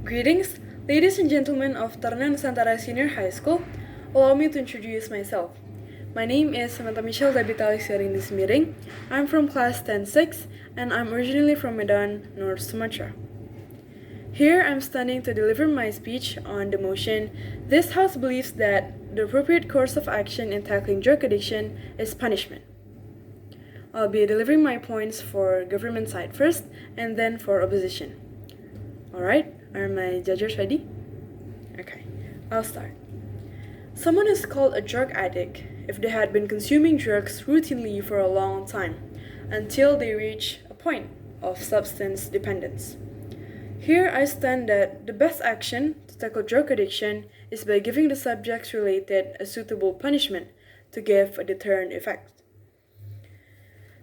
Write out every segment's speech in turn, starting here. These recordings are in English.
Greetings, ladies and gentlemen of Taruna Nusantara Senior High School. Allow me to introduce myself. My name is Metamichelle in this meeting. I'm from class 10-6 and I'm originally from Medan, North Sumatra. Here I'm standing to deliver my speech on the motion, this House believes that the appropriate course of action in tackling drug addiction is punishment. I'll be delivering my points for government side first and then for opposition. Alright, are my judges ready? Okay, I'll start. Someone is called a drug addict if they had been consuming drugs routinely for a long time until they reach a point of substance dependence. Here I stand that the best action to tackle drug addiction is by giving the subjects related a suitable punishment to give a deterrent effect.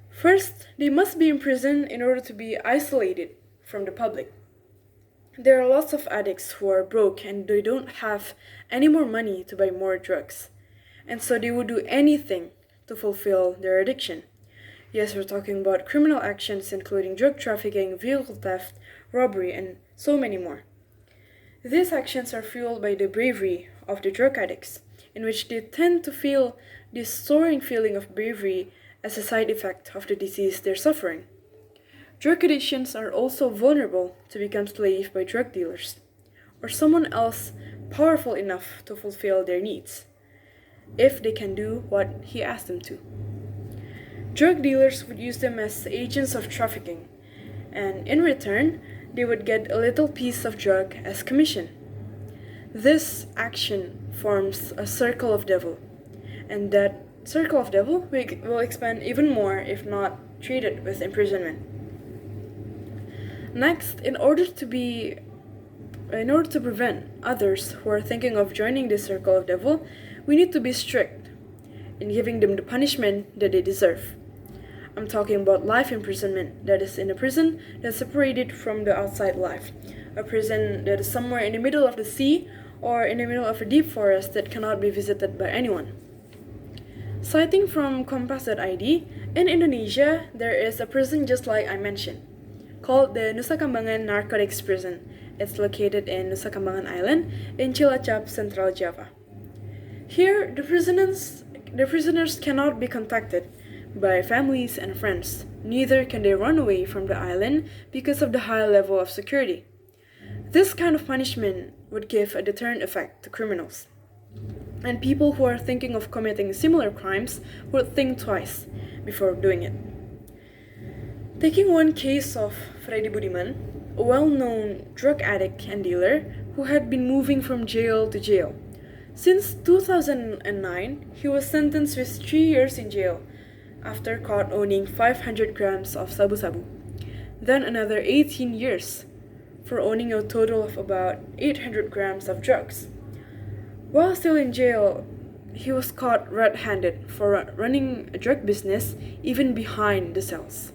First, they must be imprisoned in order to be isolated from the public. There are lots of addicts who are broke and they don't have any more money to buy more drugs. And so they would do anything to fulfill their addiction. Yes, we're talking about criminal actions including drug trafficking, vehicle theft, robbery, and so many more. These actions are fueled by the bravery of the drug addicts, in which they tend to feel this soaring feeling of bravery as a side effect of the disease they're suffering. Drug addictions are also vulnerable to become slaves by drug dealers, or someone else powerful enough to fulfill their needs, if they can do what he asked them to. Drug dealers would use them as agents of trafficking, and in return, they would get a little piece of drug as commission. This action forms a circle of devil, and that circle of devil will expand even more if not treated with imprisonment. Next, in order to prevent others who are thinking of joining this circle of devil, we need to be strict in giving them the punishment that they deserve. I'm talking about life imprisonment, that is in a prison that's separated from the outside life, a prison that is somewhere in the middle of the sea or in the middle of a deep forest that cannot be visited by anyone. Citing from Kompas.id, in Indonesia, there is a prison just like I mentioned, called the Nusa Kambangan Narcotics Prison. It's located in Nusa Kambangan Island in Cilacap, Central Java. Here, the prisoners cannot be contacted by families and friends. Neither can they run away from the island because of the high level of security. This kind of punishment would give a deterrent effect to criminals. And people who are thinking of committing similar crimes would think twice before doing it. Taking one case of Freddy Budiman, a well-known drug addict and dealer who had been moving from jail to jail. Since 2009, he was sentenced with 3 years in jail after caught owning 500 grams of sabu-sabu. Then another 18 years for owning a total of about 800 grams of drugs. While still in jail, he was caught red-handed for running a drug business even behind the cells.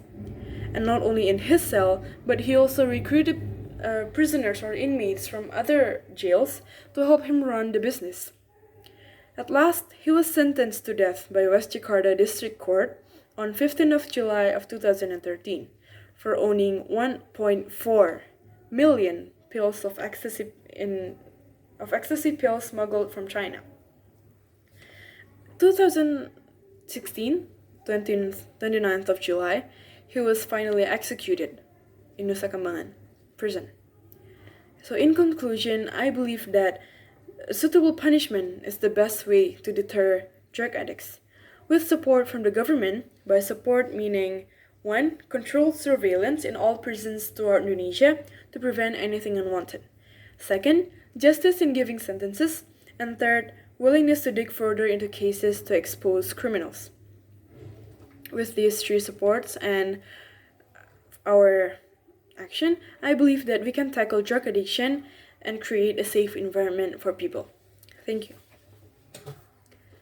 And not only in his cell, but he also recruited prisoners or inmates from other jails to help him run the business. At last, he was sentenced to death by West Jakarta District Court on 15th of July of 2013 for owning 1.4 million pills of ecstasy pills smuggled from China. 2016, 29th of July, he was finally executed in Nusa Kambangan prison. So in conclusion, I believe that suitable punishment is the best way to deter drug addicts, with support from the government. By support meaning 1. Controlled surveillance in all prisons throughout Indonesia to prevent anything unwanted. 2. Justice in giving sentences. And 3. Willingness to dig further into cases to expose criminals. With these 3 supports and our action, I believe that we can tackle drug addiction and create a safe environment for people. Thank you.